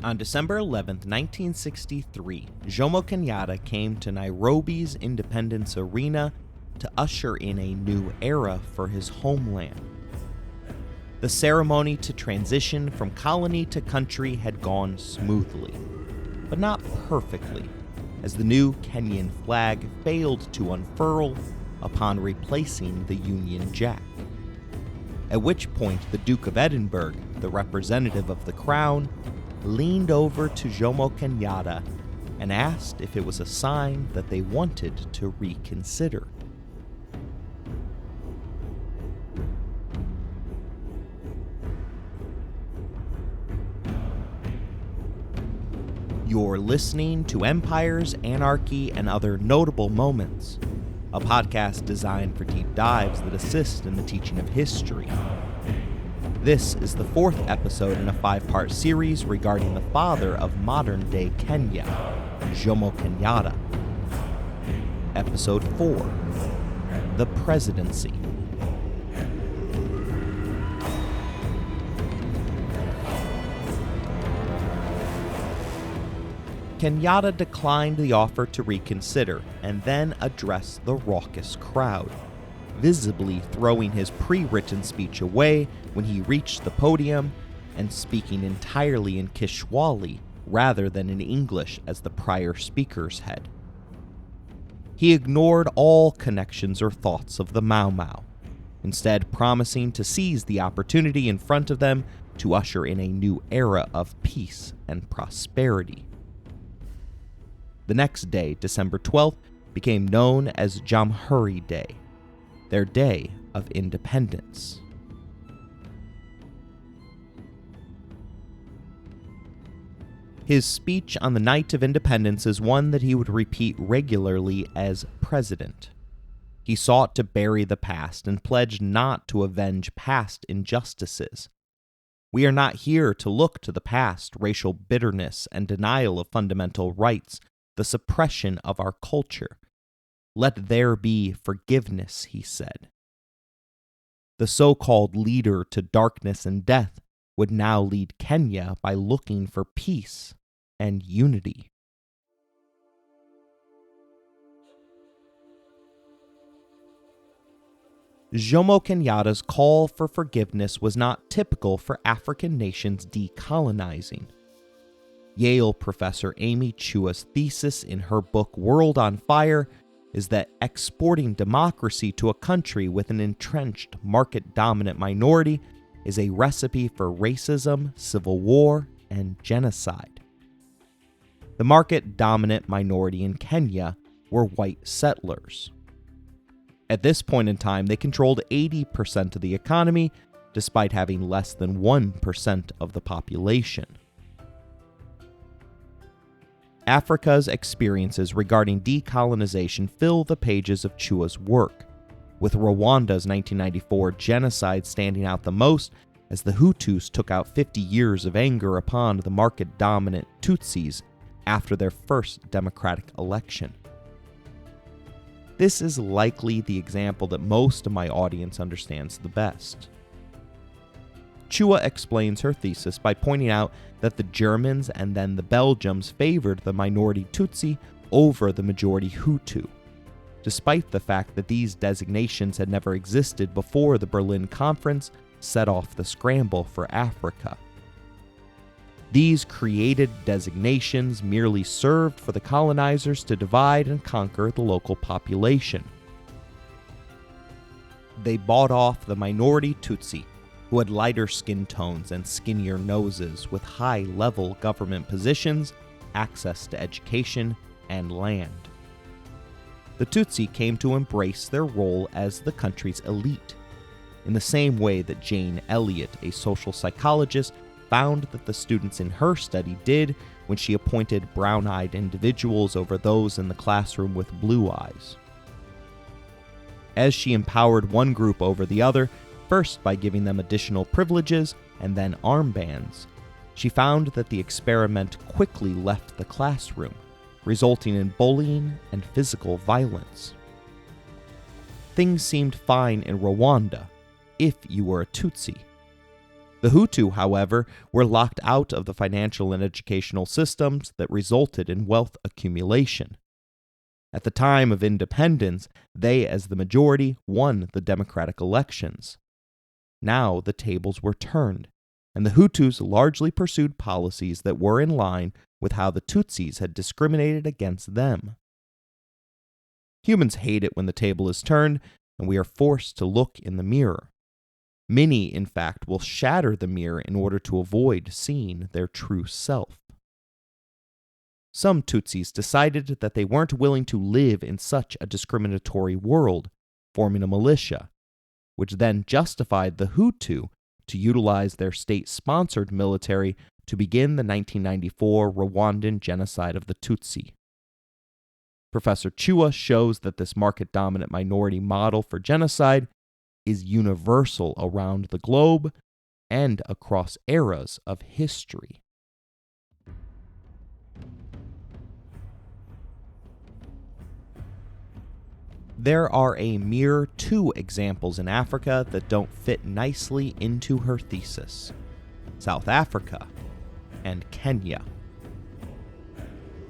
On December 11, 1963, Jomo Kenyatta came to Nairobi's Independence Arena to usher in a new era for his homeland. The ceremony to transition from colony to country had gone smoothly, but not perfectly, as the new Kenyan flag failed to unfurl upon replacing the Union Jack. At which point the Duke of Edinburgh, the representative of the crown, leaned over to Jomo Kenyatta and asked if it was a sign that they wanted to reconsider. You're listening to Empires, Anarchy, and Other Notable Moments, a podcast designed for deep dives that assist in the teaching of history. This is the fourth episode in a 5-part series regarding the father of modern-day Kenya, Jomo Kenyatta. Episode 4, The Presidency. Kenyatta declined the offer to reconsider and then addressed the raucous crowd, visibly throwing his pre-written speech away when he reached the podium and speaking entirely in Kiswahili rather than in English as the prior speakers had. He ignored all connections or thoughts of the Mau Mau, instead promising to seize the opportunity in front of them to usher in a new era of peace and prosperity. The next day, December 12th, became known as Jamhuri Day, their day of independence. His speech on the night of independence is one that he would repeat regularly as president. He sought to bury the past and pledged not to avenge past injustices. We are not here to look to the past, racial bitterness and denial of fundamental rights, the suppression of our culture. Let there be forgiveness, he said. The so-called leader to darkness and death would now lead Kenya by looking for peace and unity. Jomo Kenyatta's call for forgiveness was not typical for African nations decolonizing. Yale professor Amy Chua's thesis in her book World on Fire is that exporting democracy to a country with an entrenched market-dominant minority is a recipe for racism, civil war, and genocide. The market-dominant minority in Kenya were white settlers. At this point in time, they controlled 80% of the economy, despite having less than 1% of the population. Africa's experiences regarding decolonization fill the pages of Chua's work, with Rwanda's 1994 genocide standing out the most as the Hutus took out 50 years of anger upon the market-dominant Tutsis after their first democratic election. This is likely the example that most of my audience understands the best. Chua explains her thesis by pointing out that the Germans and then the Belgians favored the minority Tutsi over the majority Hutu, despite the fact that these designations had never existed before the Berlin Conference set off the scramble for Africa. These created designations merely served for the colonizers to divide and conquer the local population. They bought off the minority Tutsi, who had lighter skin tones and skinnier noses with high-level government positions, access to education, and land. The Tutsi came to embrace their role as the country's elite, in the same way that Jane Elliott, a social psychologist, found that the students in her study did when she appointed brown-eyed individuals over those in the classroom with blue eyes. As she empowered one group over the other, first by giving them additional privileges and then armbands, she found that the experiment quickly left the classroom, resulting in bullying and physical violence. Things seemed fine in Rwanda, if you were a Tutsi. The Hutu, however, were locked out of the financial and educational systems that resulted in wealth accumulation. At the time of independence, they, as the majority, won the democratic elections. Now the tables were turned, and the Hutus largely pursued policies that were in line with how the Tutsis had discriminated against them. Humans hate it when the table is turned, and we are forced to look in the mirror. Many, in fact, will shatter the mirror in order to avoid seeing their true self. Some Tutsis decided that they weren't willing to live in such a discriminatory world, forming a militia, which then justified the Hutu to utilize their state-sponsored military to begin the 1994 Rwandan genocide of the Tutsi. Professor Chua shows that this market-dominant minority model for genocide is universal around the globe and across eras of history. There are a mere 2 examples in Africa that don't fit nicely into her thesis: South Africa and Kenya.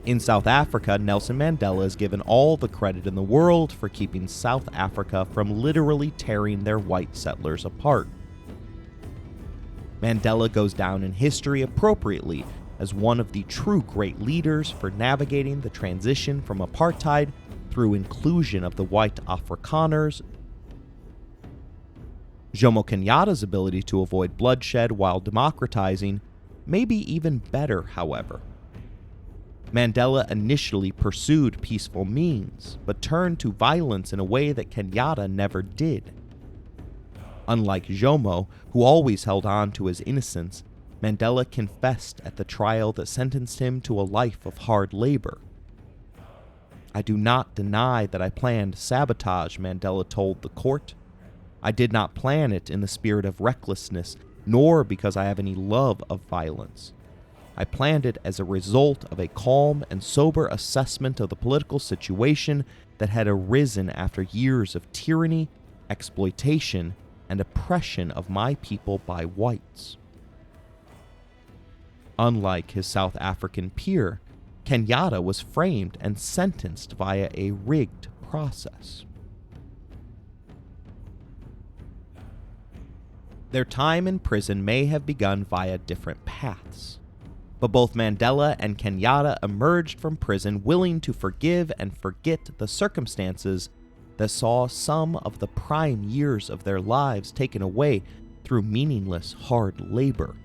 In South Africa, Nelson Mandela is given all the credit in the world for keeping South Africa from literally tearing their white settlers apart. Mandela goes down in history appropriately as one of the true great leaders for navigating the transition from apartheid through inclusion of the white Afrikaners. Jomo Kenyatta's ability to avoid bloodshed while democratizing may be even better, however. Mandela initially pursued peaceful means, but turned to violence in a way that Kenyatta never did. Unlike Jomo, who always held on to his innocence, Mandela confessed at the trial that sentenced him to a life of hard labor. "I do not deny that I planned sabotage," Mandela told the court. "I did not plan it in the spirit of recklessness, nor because I have any love of violence. I planned it as a result of a calm and sober assessment of the political situation that had arisen after years of tyranny, exploitation, and oppression of my people by whites." Unlike his South African peer, Kenyatta was framed and sentenced via a rigged process. Their time in prison may have begun via different paths, but both Mandela and Kenyatta emerged from prison willing to forgive and forget the circumstances that saw some of the prime years of their lives taken away through meaningless hard labor.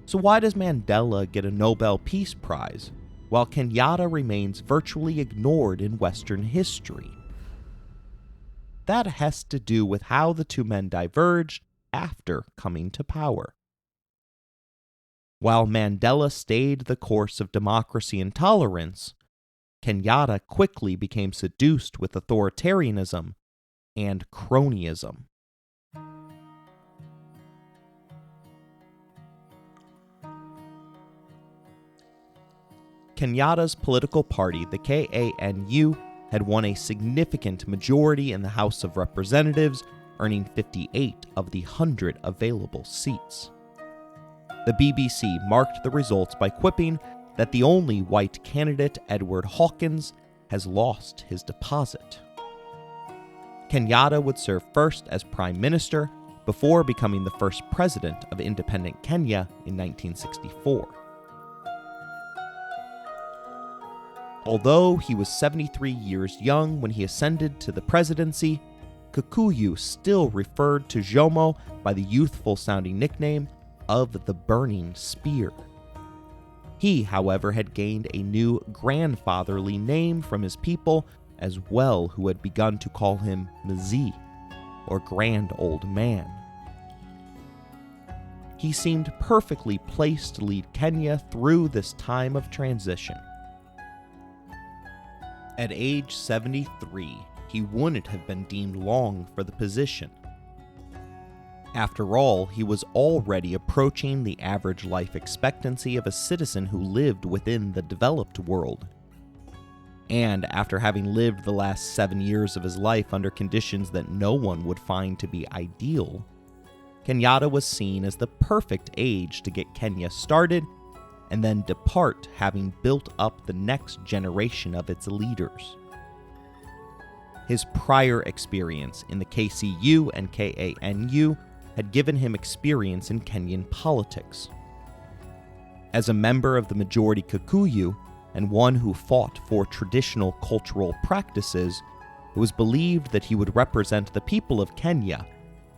So why does Mandela get a Nobel Peace Prize, while Kenyatta remains virtually ignored in Western history? That has to do with how the two men diverged after coming to power. While Mandela stayed the course of democracy and tolerance, Kenyatta quickly became seduced with authoritarianism and cronyism. Kenyatta's political party, the KANU, had won a significant majority in the House of Representatives, earning 58 of the 100 available seats. The BBC marked the results by quipping that the only white candidate, Edward Hawkins, has lost his deposit. Kenyatta would serve first as Prime Minister before becoming the first president of independent Kenya in 1964. Although he was 73 years young when he ascended to the presidency, Kikuyu still referred to Jomo by the youthful-sounding nickname of the Burning Spear. He, however, had gained a new grandfatherly name from his people as well, who had begun to call him Mzee, or Grand Old Man. He seemed perfectly placed to lead Kenya through this time of transition. At age 73, he wouldn't have been deemed long for the position. After all, he was already approaching the average life expectancy of a citizen who lived within the developed world. And after having lived the last 7 years of his life under conditions that no one would find to be ideal, Kenyatta was seen as the perfect age to get Kenya started and then depart, having built up the next generation of its leaders. His prior experience in the KCU and KANU had given him experience in Kenyan politics. As a member of the majority Kikuyu and one who fought for traditional cultural practices, it was believed that he would represent the people of Kenya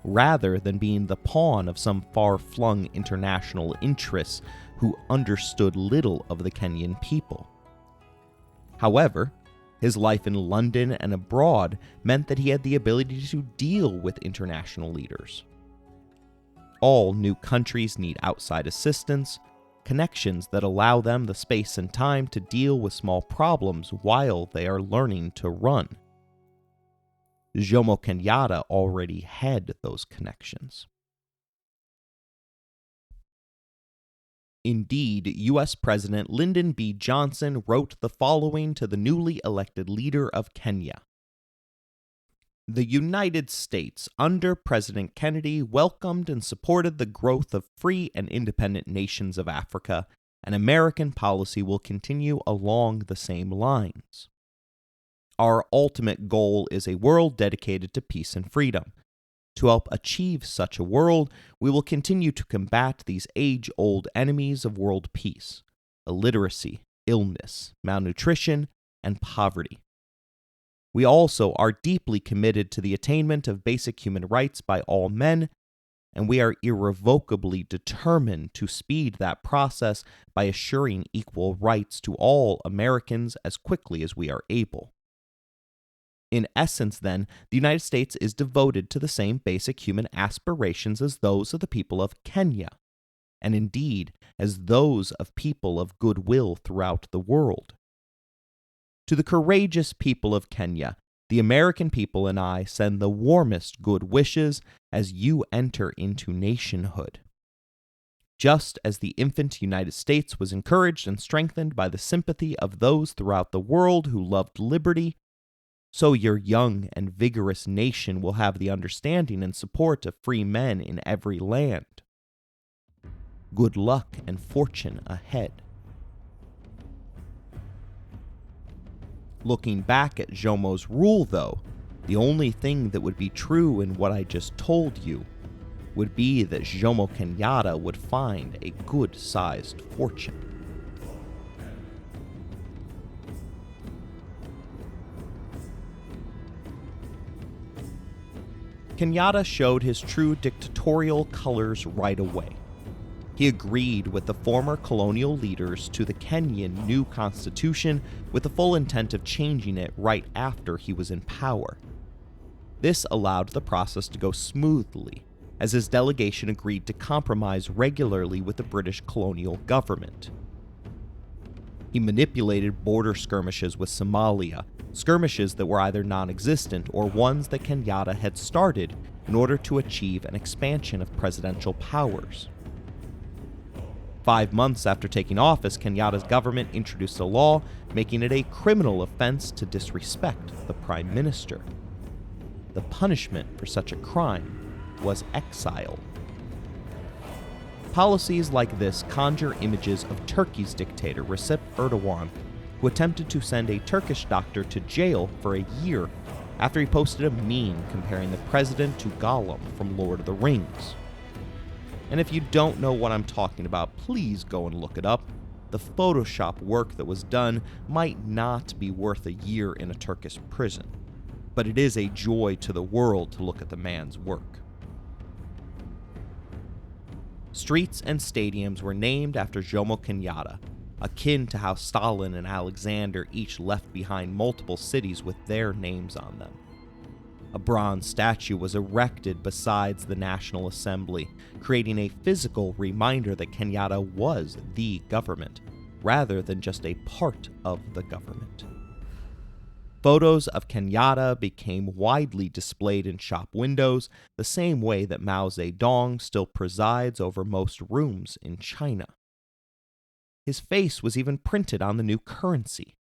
rather than being the pawn of some far-flung international interests who understood little of the Kenyan people. However, his life in London and abroad meant that he had the ability to deal with international leaders. All new countries need outside assistance, connections that allow them the space and time to deal with small problems while they are learning to run. Jomo Kenyatta already had those connections. Indeed, U.S. President Lyndon B. Johnson wrote the following to the newly elected leader of Kenya. The United States, under President Kennedy, welcomed and supported the growth of free and independent nations of Africa, and American policy will continue along the same lines. Our ultimate goal is a world dedicated to peace and freedom. To help achieve such a world, we will continue to combat these age-old enemies of world peace: illiteracy, illness, malnutrition, and poverty. We also are deeply committed to the attainment of basic human rights by all men, and we are irrevocably determined to speed that process by assuring equal rights to all Americans as quickly as we are able. In essence, then, the United States is devoted to the same basic human aspirations as those of the people of Kenya, and indeed as those of people of goodwill throughout the world. To the courageous people of Kenya, the American people and I send the warmest good wishes as you enter into nationhood. Just as the infant United States was encouraged and strengthened by the sympathy of those throughout the world who loved liberty, so your young and vigorous nation will have the understanding and support of free men in every land. Good luck and fortune ahead. Looking back at Jomo's rule, though, the only thing that would be true in what I just told you would be that Jomo Kenyatta would find a good-sized fortune. Kenyatta showed his true dictatorial colors right away. He agreed with the former colonial leaders to the Kenyan new constitution with the full intent of changing it right after he was in power. This allowed the process to go smoothly, as his delegation agreed to compromise regularly with the British colonial government. He manipulated border skirmishes with Somalia, skirmishes that were either non-existent or ones that Kenyatta had started in order to achieve an expansion of presidential powers. 5 months after taking office, Kenyatta's government introduced a law making it a criminal offense to disrespect the prime minister. The punishment for such a crime was exile. Policies like this conjure images of Turkey's dictator Recep Erdogan, who attempted to send a Turkish doctor to jail for a year after he posted a meme comparing the president to Gollum from Lord of the Rings. And if you don't know what I'm talking about, please go and look it up. The Photoshop work that was done might not be worth a year in a Turkish prison, but it is a joy to the world to look at the man's work. Streets and stadiums were named after Jomo Kenyatta, akin to how Stalin and Alexander each left behind multiple cities with their names on them. A bronze statue was erected beside the National Assembly, creating a physical reminder that Kenyatta was the government, rather than just a part of the government. Photos of Kenyatta became widely displayed in shop windows, the same way that Mao Zedong still presides over most rooms in China. His face was even printed on the new currency.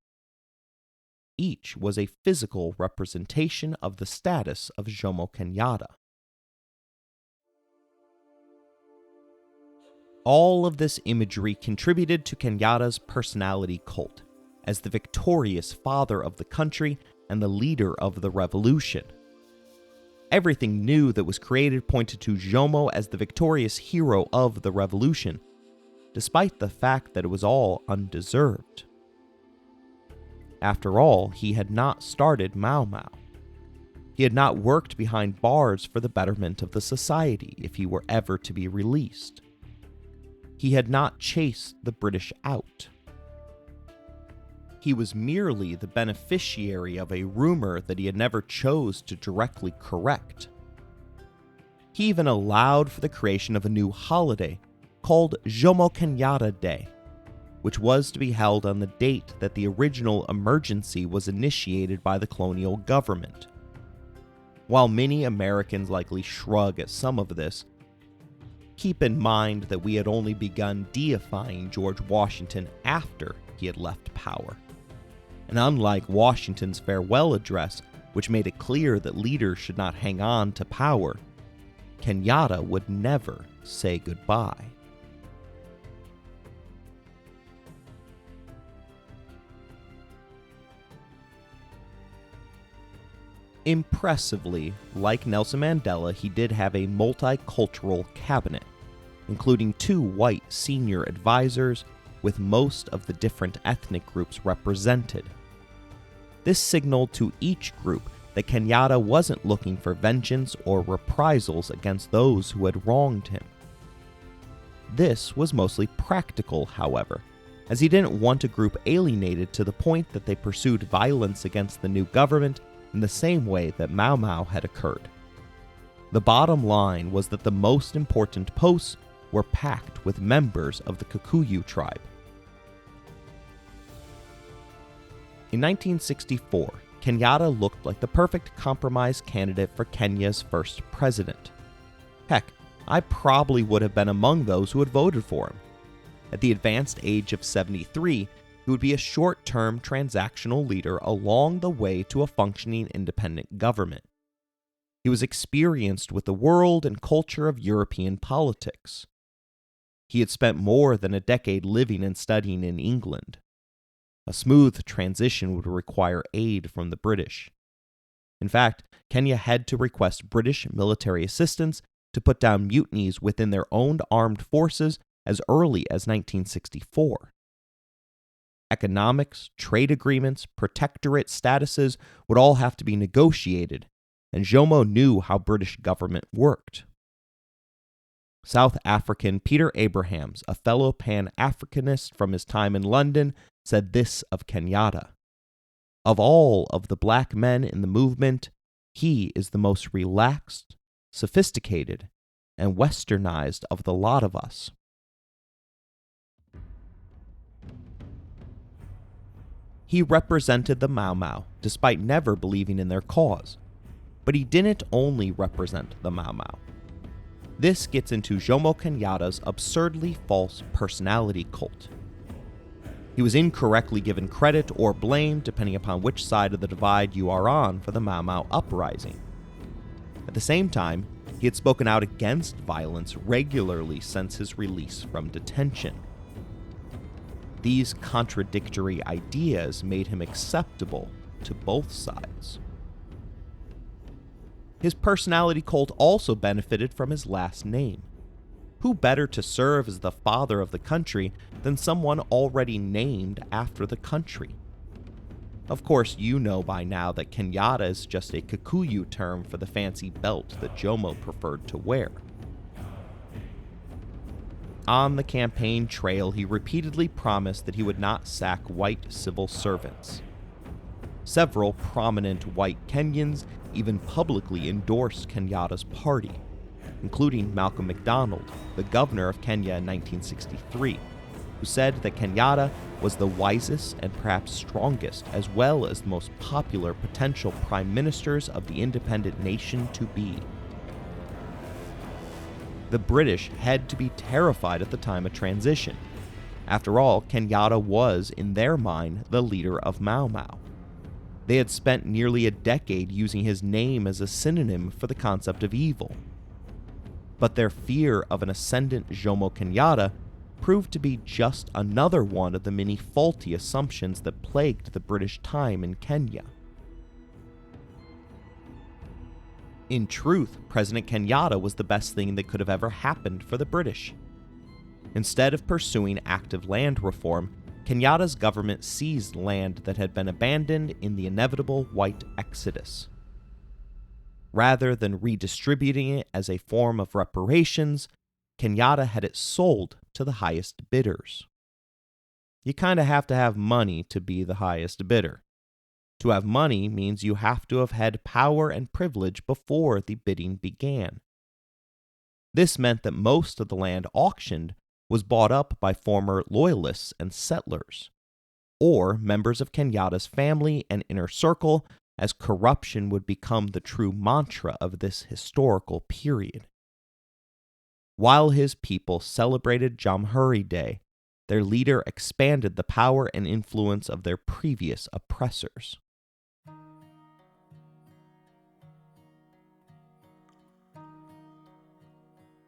Each was a physical representation of the status of Jomo Kenyatta. All of this imagery contributed to Kenyatta's personality cult as the victorious father of the country and the leader of the revolution. Everything new that was created pointed to Jomo as the victorious hero of the revolution, despite the fact that it was all undeserved. After all, he had not started Mau Mau. He had not worked behind bars for the betterment of the society if he were ever to be released. He had not chased the British out. He was merely the beneficiary of a rumor that he had never chose to directly correct. He even allowed for the creation of a new holiday called Jomo Kenyatta Day, which was to be held on the date that the original emergency was initiated by the colonial government. While many Americans likely shrug at some of this, keep in mind that we had only begun deifying George Washington after he had left power. And unlike Washington's farewell address, which made it clear that leaders should not hang on to power, Kenyatta would never say goodbye. Impressively, like Nelson Mandela, he did have a multicultural cabinet, including 2 white senior advisors with most of the different ethnic groups represented. This signaled to each group that Kenyatta wasn't looking for vengeance or reprisals against those who had wronged him. This was mostly practical, however, as he didn't want a group alienated to the point that they pursued violence against the new government in the same way that Mau Mau had occurred. The bottom line was that the most important posts were packed with members of the Kikuyu tribe. In 1964, Kenyatta looked like the perfect compromise candidate for Kenya's first president. Heck, I probably would have been among those who had voted for him. At the advanced age of 73, he would be a short-term transactional leader along the way to a functioning independent government. He was experienced with the world and culture of European politics. He had spent more than a decade living and studying in England. A smooth transition would require aid from the British. In fact, Kenya had to request British military assistance to put down mutinies within their own armed forces as early as 1964. Economics, trade agreements, protectorate statuses would all have to be negotiated, and Jomo knew how British government worked. South African Peter Abrahams, a fellow Pan-Africanist from his time in London, said this of Kenyatta: "Of all of the black men in the movement, he is the most relaxed, sophisticated, and westernized of the lot of us." He represented the Mau Mau, despite never believing in their cause. But he didn't only represent the Mau Mau. This gets into Jomo Kenyatta's absurdly false personality cult. He was incorrectly given credit or blame depending upon which side of the divide you are on for the Mau Mau uprising. At the same time, he had spoken out against violence regularly since his release from detention. These contradictory ideas made him acceptable to both sides. His personality cult also benefited from his last name. Who better to serve as the father of the country than someone already named after the country? Of course, you know by now that Kenyatta is just a Kikuyu term for the fancy belt that Jomo preferred to wear. On the campaign trail, he repeatedly promised that he would not sack white civil servants. Several prominent white Kenyans even publicly endorsed Kenyatta's party, including Malcolm MacDonald, the governor of Kenya in 1963, who said that Kenyatta was the wisest and perhaps strongest, as well as the most popular potential prime ministers of the independent nation to be. The British had to be terrified at the time of transition. After all, Kenyatta was, in their mind, the leader of Mau Mau. They had spent nearly a decade using his name as a synonym for the concept of evil. But their fear of an ascendant Jomo Kenyatta proved to be just another one of the many faulty assumptions that plagued the British time in Kenya. In truth, President Kenyatta was the best thing that could have ever happened for the British. Instead of pursuing active land reform, Kenyatta's government seized land that had been abandoned in the inevitable white exodus. Rather than redistributing it as a form of reparations, Kenyatta had it sold to the highest bidders. You kind of have to have money to be the highest bidder. To have money means you have to have had power and privilege before the bidding began. This meant that most of the land auctioned was bought up by former loyalists and settlers, or members of Kenyatta's family and inner circle, as corruption would become the true mantra of this historical period. While his people celebrated Jamhuri Day, their leader expanded the power and influence of their previous oppressors.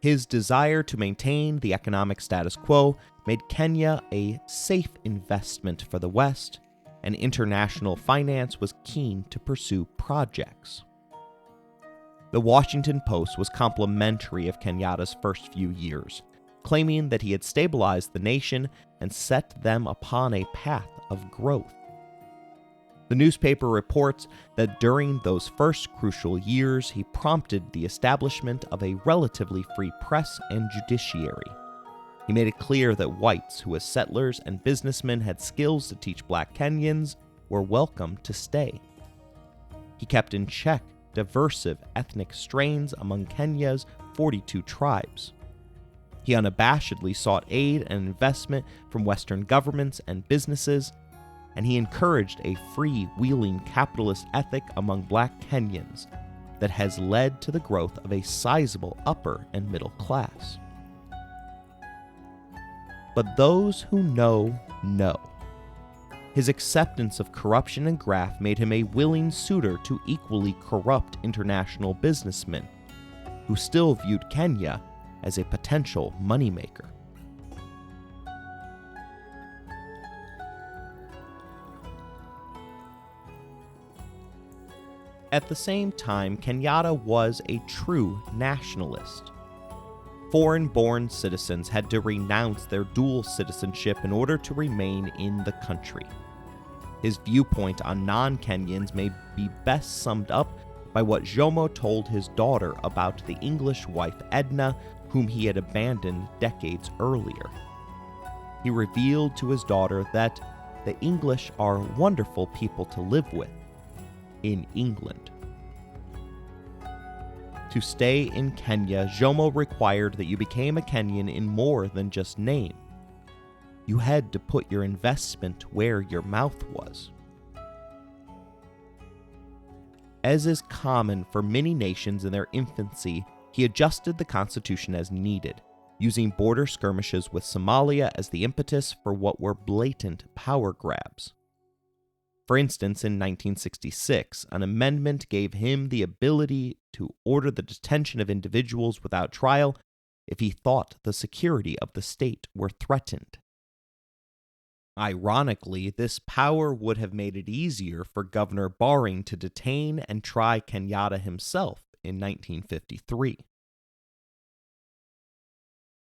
His desire to maintain the economic status quo made Kenya a safe investment for the West, and international finance was keen to pursue projects. The Washington Post was complimentary of Kenyatta's first few years, claiming that he had stabilized the nation and set them upon a path of growth. The newspaper reports that during those first crucial years, he prompted the establishment of a relatively free press and judiciary. He made it clear that whites who as settlers and businessmen had skills to teach black Kenyans were welcome to stay. He kept in check diverse ethnic strains among Kenya's 42 tribes. He unabashedly sought aid and investment from Western governments and businesses, and he encouraged a free-wheeling capitalist ethic among black Kenyans that has led to the growth of a sizable upper and middle class. But those who know. His acceptance of corruption and graft made him a willing suitor to equally corrupt international businessmen, who still viewed Kenya as a potential moneymaker. At the same time, Kenyatta was a true nationalist. Foreign-born citizens had to renounce their dual citizenship in order to remain in the country. His viewpoint on non-Kenyans may be best summed up by what Jomo told his daughter about the English wife Edna, whom he had abandoned decades earlier. He revealed to his daughter that the English are wonderful people to live with in England. To stay in Kenya, Jomo required that you became a Kenyan in more than just name. You had to put your investment where your mouth was. As is common for many nations in their infancy, he adjusted the constitution as needed, using border skirmishes with Somalia as the impetus for what were blatant power grabs. For instance, in 1966, an amendment gave him the ability to order the detention of individuals without trial if he thought the security of the state were threatened. Ironically, this power would have made it easier for Governor Baring to detain and try Kenyatta himself in 1953.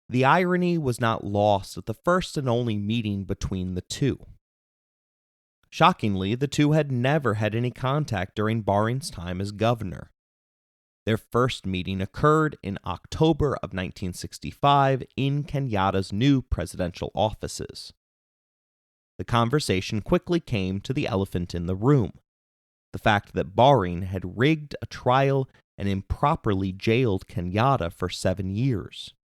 The irony was not lost at the first and only meeting between the two. Shockingly, the two had never had any contact during Baring's time as governor. Their first meeting occurred in October of 1965 in Kenyatta's new presidential offices. The conversation quickly came to the elephant in the room, the fact that Baring had rigged a trial and improperly jailed Kenyatta for 7 years.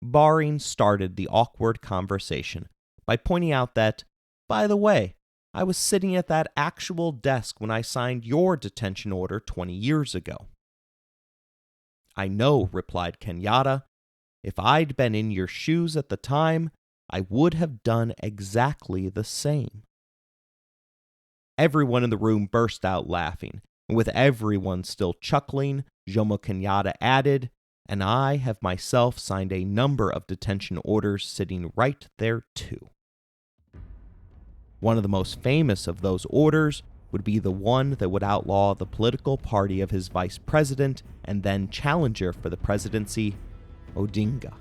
Baring started the awkward conversation by pointing out that, by the way, I was sitting at that actual desk when I signed your detention order 20 years ago. I know, replied Kenyatta. If I'd been in your shoes at the time, I would have done exactly the same. Everyone in the room burst out laughing, and with everyone still chuckling, Jomo Kenyatta added, and I have myself signed a number of detention orders sitting right there too. One of the most famous of those orders would be the one that would outlaw the political party of his vice president and then challenger for the presidency, Odinga.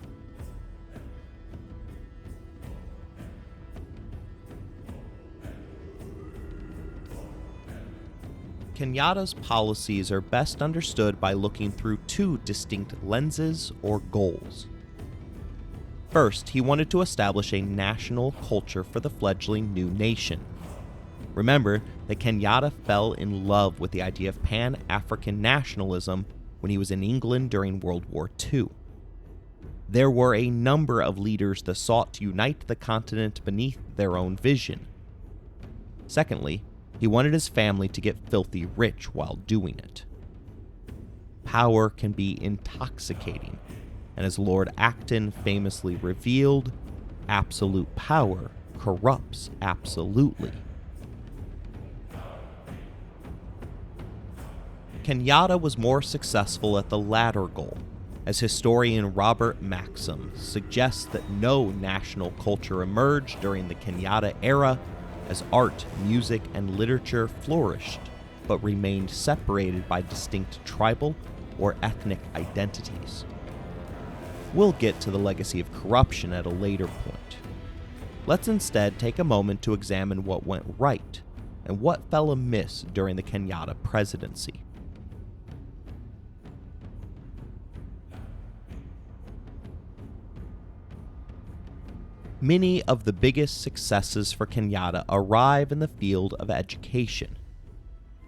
Kenyatta's policies are best understood by looking through two distinct lenses or goals. First, he wanted to establish a national culture for the fledgling new nation. Remember that Kenyatta fell in love with the idea of Pan-African nationalism when he was in England during World War II. There were a number of leaders that sought to unite the continent beneath their own vision. Secondly, he wanted his family to get filthy rich while doing it. Power can be intoxicating, and as Lord Acton famously revealed, absolute power corrupts absolutely. Kenyatta was more successful at the latter goal, as historian Robert Maxim suggests that no national culture emerged during the Kenyatta era, as art, music, and literature flourished, but remained separated by distinct tribal or ethnic identities. We'll get to the legacy of corruption at a later point. Let's instead take a moment to examine what went right and what fell amiss during the Kenyatta presidency. Many of the biggest successes for Kenyatta arrive in the field of education.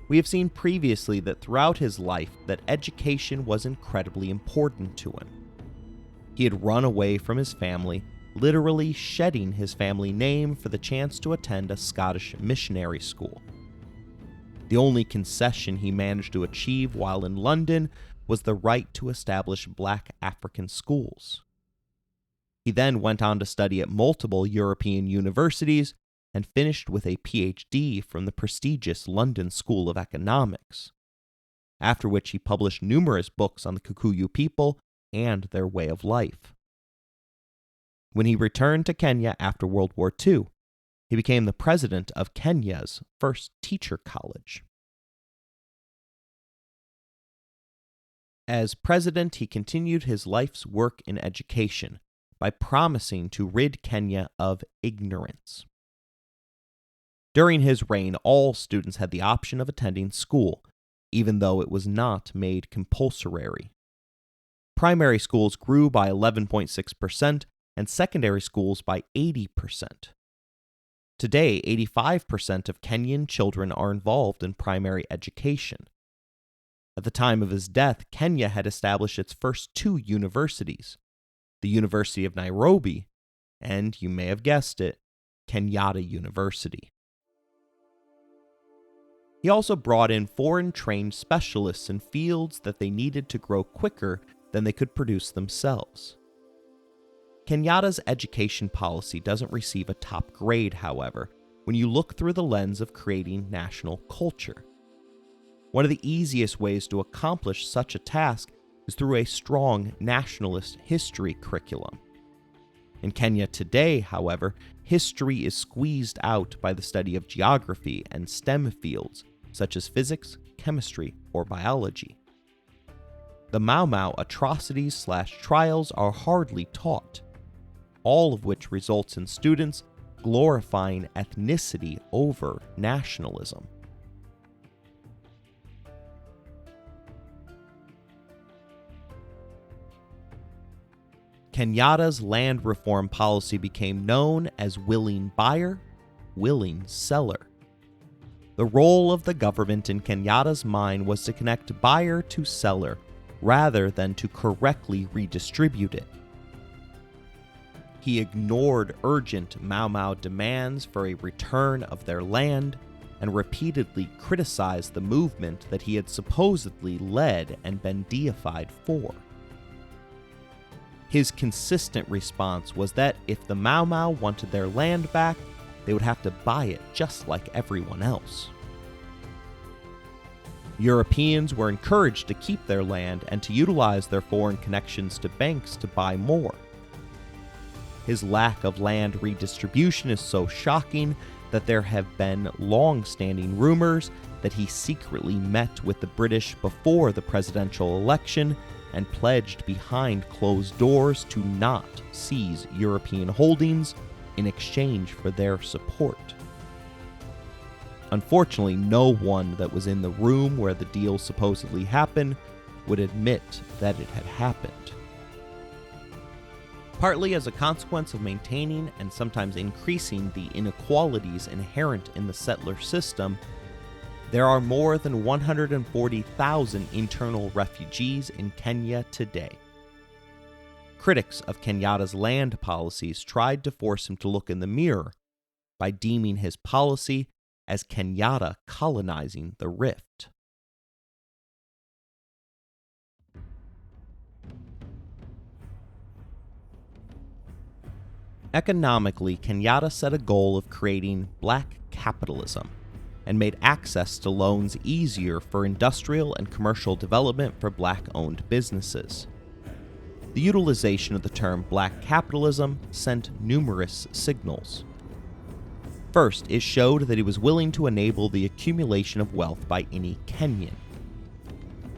We have seen previously that throughout his life that education was incredibly important to him. He had run away from his family, literally shedding his family name for the chance to attend a Scottish missionary school. The only concession he managed to achieve while in London was the right to establish black African schools. He then went on to study at multiple European universities and finished with a PhD from the prestigious London School of Economics, after which he published numerous books on the Kikuyu people and their way of life. When he returned to Kenya after World War II, he became the president of Kenya's first teacher college. As president, he continued his life's work in education by promising to rid Kenya of ignorance. During his reign, all students had the option of attending school, even though it was not made compulsory. Primary schools grew by 11.6% and secondary schools by 80%. Today, 85% of Kenyan children are involved in primary education. At the time of his death, Kenya had established its first two universities, the University of Nairobi, and, you may have guessed it, Kenyatta University. He also brought in foreign-trained specialists in fields that they needed to grow quicker than they could produce themselves. Kenyatta's education policy doesn't receive a top grade, however, when you look through the lens of creating national culture. One of the easiest ways to accomplish such a task is through a strong nationalist history curriculum. In Kenya today, however, history is squeezed out by the study of geography and STEM fields, such as physics, chemistry, or biology. The Mau Mau atrocities/trials are hardly taught, all of which results in students glorifying ethnicity over nationalism. Kenyatta's land reform policy became known as willing buyer, willing seller. The role of the government in Kenyatta's mind was to connect buyer to seller, rather than to correctly redistribute it. He ignored urgent Mau Mau demands for a return of their land, and repeatedly criticized the movement that he had supposedly led and been deified for. His consistent response was that if the Mau Mau wanted their land back, they would have to buy it just like everyone else. Europeans were encouraged to keep their land and to utilize their foreign connections to banks to buy more. His lack of land redistribution is so shocking that there have been long-standing rumors that he secretly met with the British before the presidential election and pledged behind closed doors to not seize European holdings in exchange for their support. Unfortunately, no one that was in the room where the deal supposedly happened would admit that it had happened. Partly as a consequence of maintaining and sometimes increasing the inequalities inherent in the settler system, there are more than 140,000 internal refugees in Kenya today. Critics of Kenyatta's land policies tried to force him to look in the mirror by deeming his policy as Kenyatta colonizing the rift. Economically, Kenyatta set a goal of creating black capitalism and made access to loans easier for industrial and commercial development for black-owned businesses. The utilization of the term black capitalism sent numerous signals. First, it showed that he was willing to enable the accumulation of wealth by any Kenyan.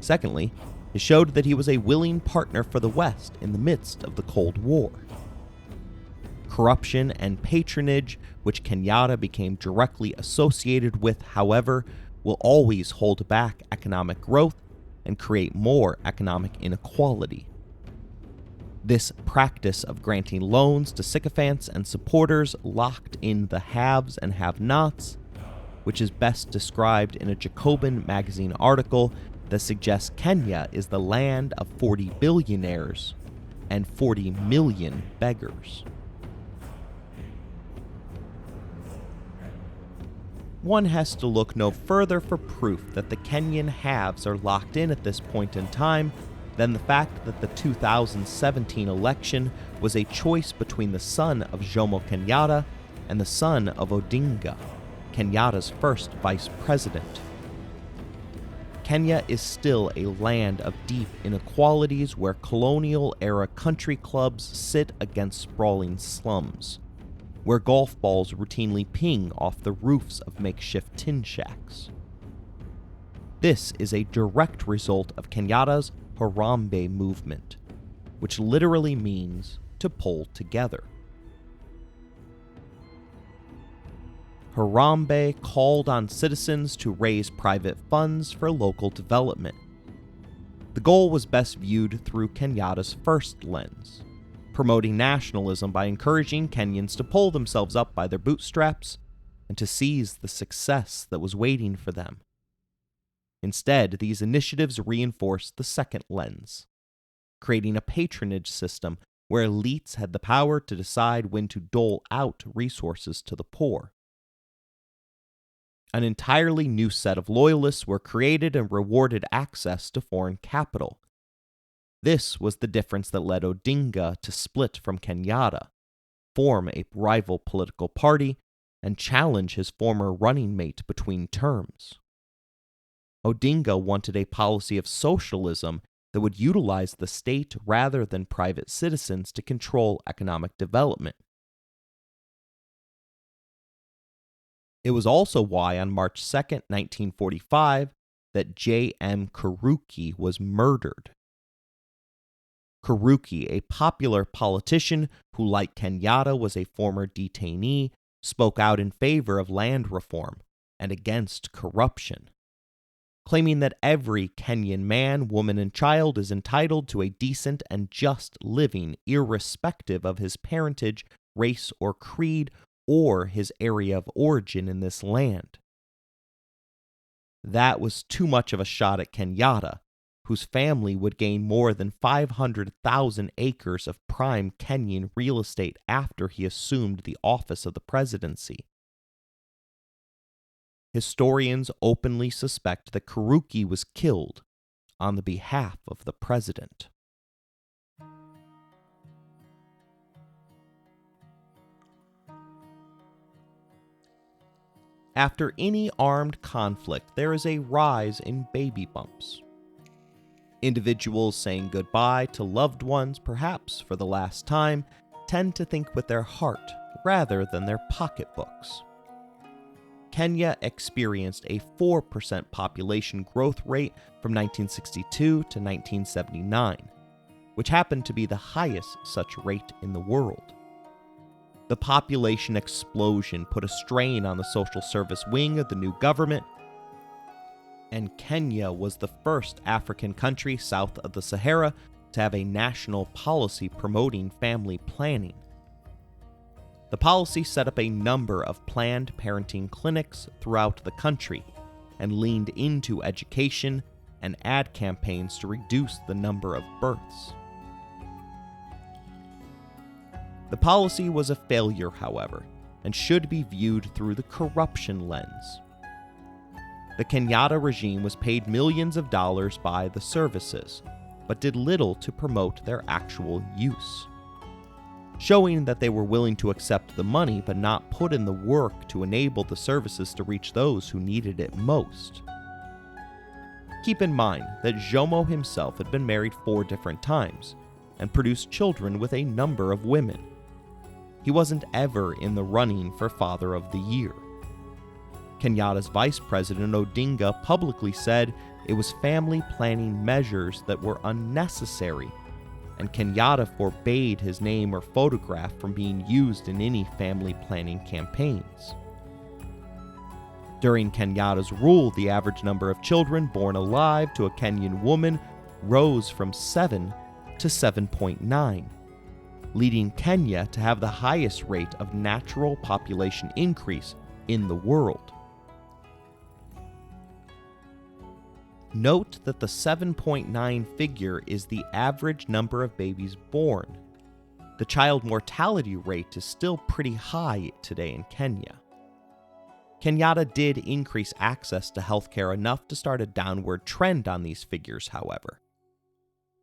Secondly, it showed that he was a willing partner for the West in the midst of the Cold War. Corruption and patronage, which Kenyatta became directly associated with, however, will always hold back economic growth and create more economic inequality. This practice of granting loans to sycophants and supporters locked in the haves and have-nots, which is best described in a Jacobin magazine article that suggests Kenya is the land of 40 billionaires and 40 million beggars. One has to look no further for proof that the Kenyan haves are locked in at this point in time than the fact that the 2017 election was a choice between the son of Jomo Kenyatta and the son of Odinga, Kenyatta's first vice president. Kenya is still a land of deep inequalities where colonial-era country clubs sit against sprawling slums, where golf balls routinely ping off the roofs of makeshift tin shacks. This is a direct result of Kenyatta's Harambee movement, which literally means to pull together. Harambee called on citizens to raise private funds for local development. The goal was best viewed through Kenyatta's first lens, promoting nationalism by encouraging Kenyans to pull themselves up by their bootstraps and to seize the success that was waiting for them. Instead, these initiatives reinforced the second lens, creating a patronage system where elites had the power to decide when to dole out resources to the poor. An entirely new set of loyalists were created and rewarded access to foreign capital. This was the difference that led Odinga to split from Kenyatta, form a rival political party, and challenge his former running mate between terms. Odinga wanted a policy of socialism that would utilize the state rather than private citizens to control economic development. It was also why on March 2, 1945, that J.M. Karuki was murdered. Karuki, a popular politician who, like Kenyatta, was a former detainee, spoke out in favor of land reform and against corruption, claiming that every Kenyan man, woman, and child is entitled to a decent and just living irrespective of his parentage, race, or creed, or his area of origin in this land. That was too much of a shot at Kenyatta, whose family would gain more than 500,000 acres of prime Kenyan real estate after he assumed the office of the presidency. Historians openly suspect that Karuki was killed on the behalf of the president. After any armed conflict, there is a rise in baby bumps. Individuals saying goodbye to loved ones, perhaps for the last time, tend to think with their heart rather than their pocketbooks. Kenya experienced a 4% population growth rate from 1962 to 1979, which happened to be the highest such rate in the world. The population explosion put a strain on the social service wing of the new government, and Kenya was the first African country south of the Sahara to have a national policy promoting family planning. The policy set up a number of Planned Parenting clinics throughout the country and leaned into education and ad campaigns to reduce the number of births. The policy was a failure, however, and should be viewed through the corruption lens. The Kenyatta regime was paid millions of dollars by the services, but did little to promote their actual use, showing that they were willing to accept the money but not put in the work to enable the services to reach those who needed it most. Keep in mind that Jomo himself had been married 4 different times and produced children with a number of women. He wasn't ever in the running for Father of the Year. Kenyatta's Vice President Odinga publicly said it was family planning measures that were unnecessary, and Kenyatta forbade his name or photograph from being used in any family planning campaigns. During Kenyatta's rule, the average number of children born alive to a Kenyan woman rose from 7 to 7.9. Leading Kenya to have the highest rate of natural population increase in the world. Note that the 7.9 figure is the average number of babies born. The child mortality rate is still pretty high today in Kenya. Kenyatta did increase access to healthcare enough to start a downward trend on these figures, however.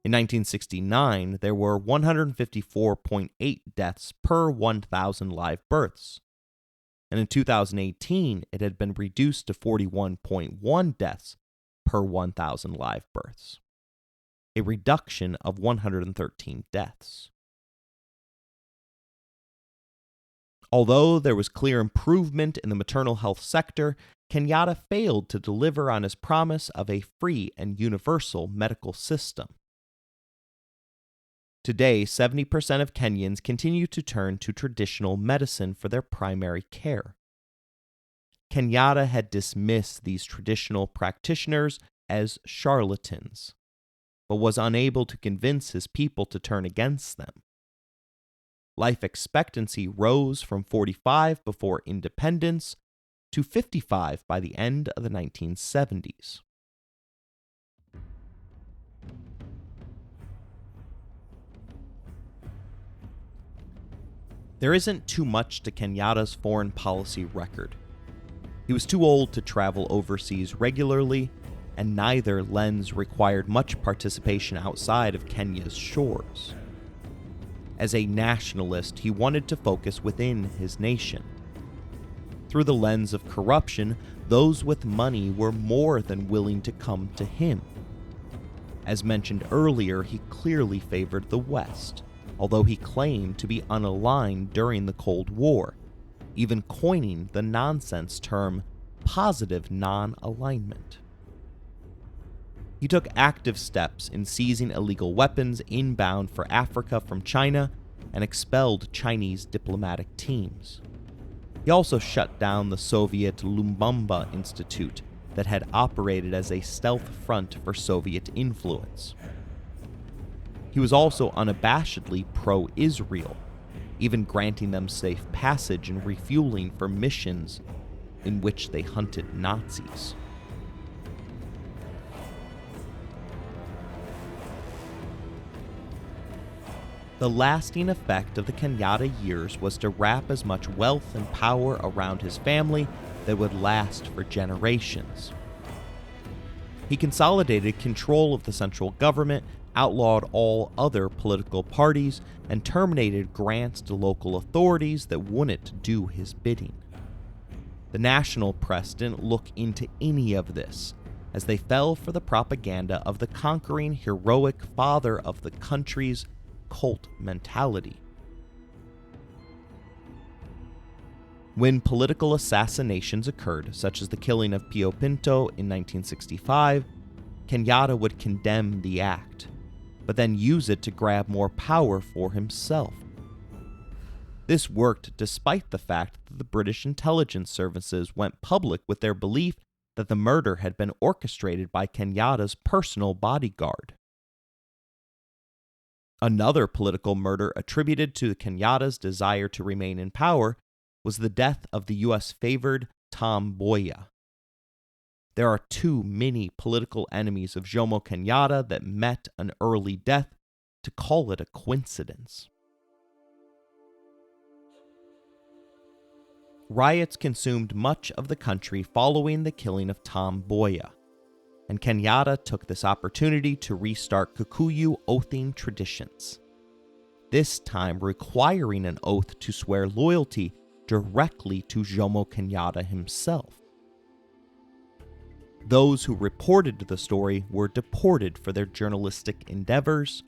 In 1969, there were 154.8 deaths per 1,000 live births, and in 2018, it had been reduced to 41.1 deaths per 1,000 live births, a reduction of 113 deaths. Although there was clear improvement in the maternal health sector, Kenyatta failed to deliver on his promise of a free and universal medical system. Today, 70% of Kenyans continue to turn to traditional medicine for their primary care. Kenyatta had dismissed these traditional practitioners as charlatans, but was unable to convince his people to turn against them. Life expectancy rose from 45 before independence to 55 by the end of the 1970s. There isn't too much to Kenyatta's foreign policy record. He was too old to travel overseas regularly, and neither lens required much participation outside of Kenya's shores. As a nationalist, he wanted to focus within his nation. Through the lens of corruption, those with money were more than willing to come to him. As mentioned earlier, he clearly favored the West, although he claimed to be unaligned during the Cold War, even coining the nonsense term positive non-alignment. He took active steps in seizing illegal weapons inbound for Africa from China and expelled Chinese diplomatic teams. He also shut down the Soviet Lumumba Institute that had operated as a stealth front for Soviet influence. He was also unabashedly pro-Israel, even granting them safe passage and refueling for missions in which they hunted Nazis. The lasting effect of the Kenyatta years was to wrap as much wealth and power around his family that would last for generations. He consolidated control of the central government, outlawed all other political parties, and terminated grants to local authorities that wouldn't do his bidding. The national press didn't look into any of this, as they fell for the propaganda of the conquering, heroic father of the country's cult mentality. When political assassinations occurred, such as the killing of Pio Pinto in 1965, Kenyatta would condemn the act, but then use it to grab more power for himself. This worked despite the fact that the British intelligence services went public with their belief that the murder had been orchestrated by Kenyatta's personal bodyguard. Another political murder attributed to Kenyatta's desire to remain in power was the death of the U.S.-favored Tom Mboya. There are too many political enemies of Jomo Kenyatta that met an early death to call it a coincidence. Riots consumed much of the country following the killing of Tom Mboya, and Kenyatta took this opportunity to restart Kikuyu oathing traditions, this time requiring an oath to swear loyalty directly to Jomo Kenyatta himself. Those who reported the story were deported for their journalistic endeavors,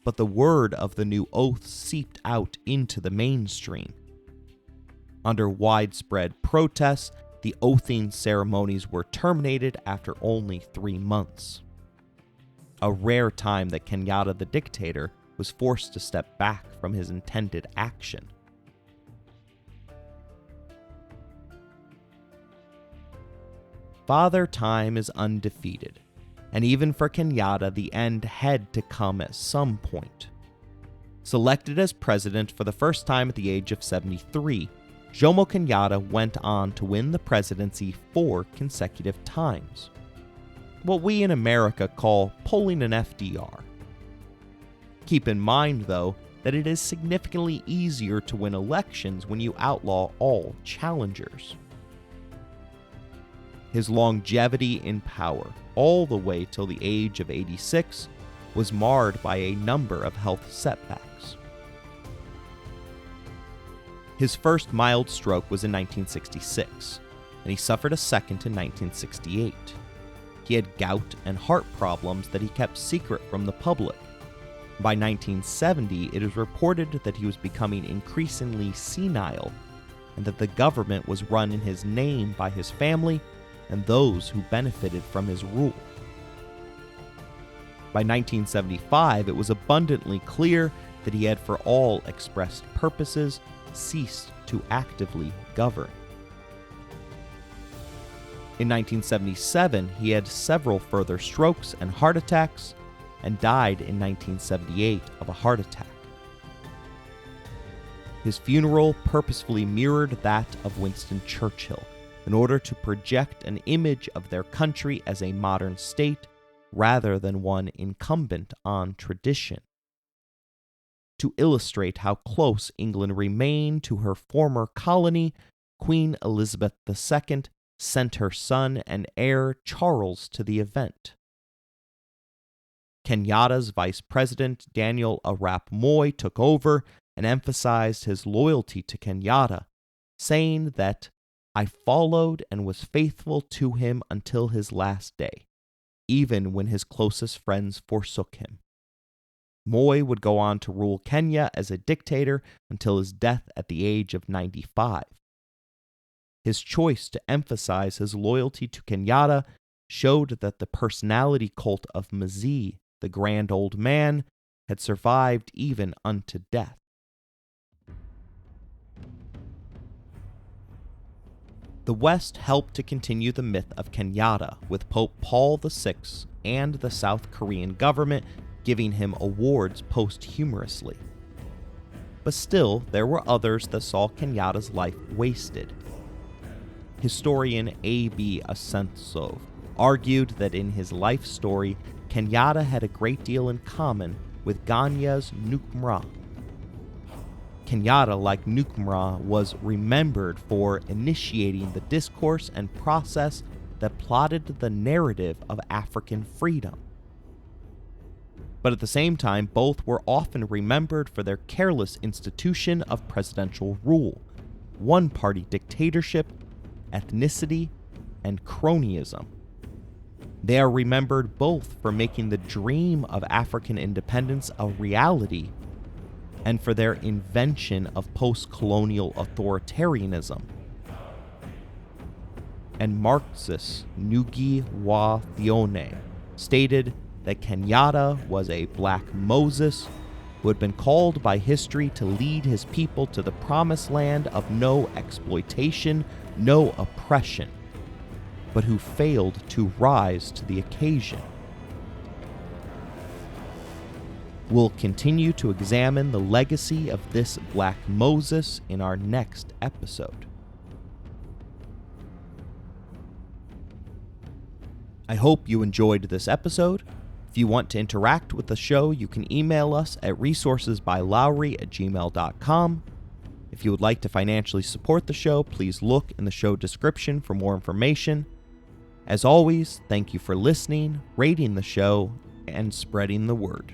but the word of the new oath seeped out into the mainstream. Under widespread protests, the oathing ceremonies were terminated after only 3 months. A rare time that Kenyatta the dictator was forced to step back from his intended action. Father Time is undefeated, and even for Kenyatta, the end had to come at some point. Selected as president for the first time at the age of 73, Jomo Kenyatta went on to win the presidency 4 consecutive times. What we in America call pulling an FDR. Keep in mind, though, that it is significantly easier to win elections when you outlaw all challengers. His longevity in power, all the way till the age of 86, was marred by a number of health setbacks. His first mild stroke was in 1966, and he suffered a second in 1968. He had gout and heart problems that he kept secret from the public. By 1970, it is reported that he was becoming increasingly senile, and that the government was run in his name by his family and those who benefited from his rule. By 1975, it was abundantly clear that he had for all expressed purposes ceased to actively govern. In 1977, he had several further strokes and heart attacks, and died in 1978 of a heart attack. His funeral purposefully mirrored that of Winston Churchill, in order to project an image of their country as a modern state rather than one incumbent on tradition. To illustrate how close England remained to her former colony, Queen Elizabeth II sent her son and heir Charles to the event. Kenyatta's vice president Daniel Arap Moi took over and emphasized his loyalty to Kenyatta, saying that "I followed and was faithful to him until his last day, even when his closest friends forsook him." Moi would go on to rule Kenya as a dictator until his death at the age of 95. His choice to emphasize his loyalty to Kenyatta showed that the personality cult of Mzee, the grand old man, had survived even unto death. The West helped to continue the myth of Kenyatta, with Pope Paul VI and the South Korean government giving him awards posthumously. But still, there were others that saw Kenyatta's life wasted. Historian A.B. Asentsov argued that in his life story, Kenyatta had a great deal in common with Ganya's Nkrumah. Kenyatta, like Nkrumah, was remembered for initiating the discourse and process that plotted the narrative of African freedom. But at the same time, both were often remembered for their careless institution of presidential rule, one-party dictatorship, ethnicity, and cronyism. They are remembered both for making the dream of African independence a reality and for their invention of post-colonial authoritarianism. And Marxist Ngugi wa Thiong'o stated that Kenyatta was a black Moses who had been called by history to lead his people to the promised land of no exploitation, no oppression, but who failed to rise to the occasion. We'll continue to examine the legacy of this Black Moses in our next episode. I hope you enjoyed this episode. If you want to interact with the show, you can email us at resourcesbylowry@gmail.com. If you would like to financially support the show, please look in the show description for more information. As always, thank you for listening, rating the show, and spreading the word.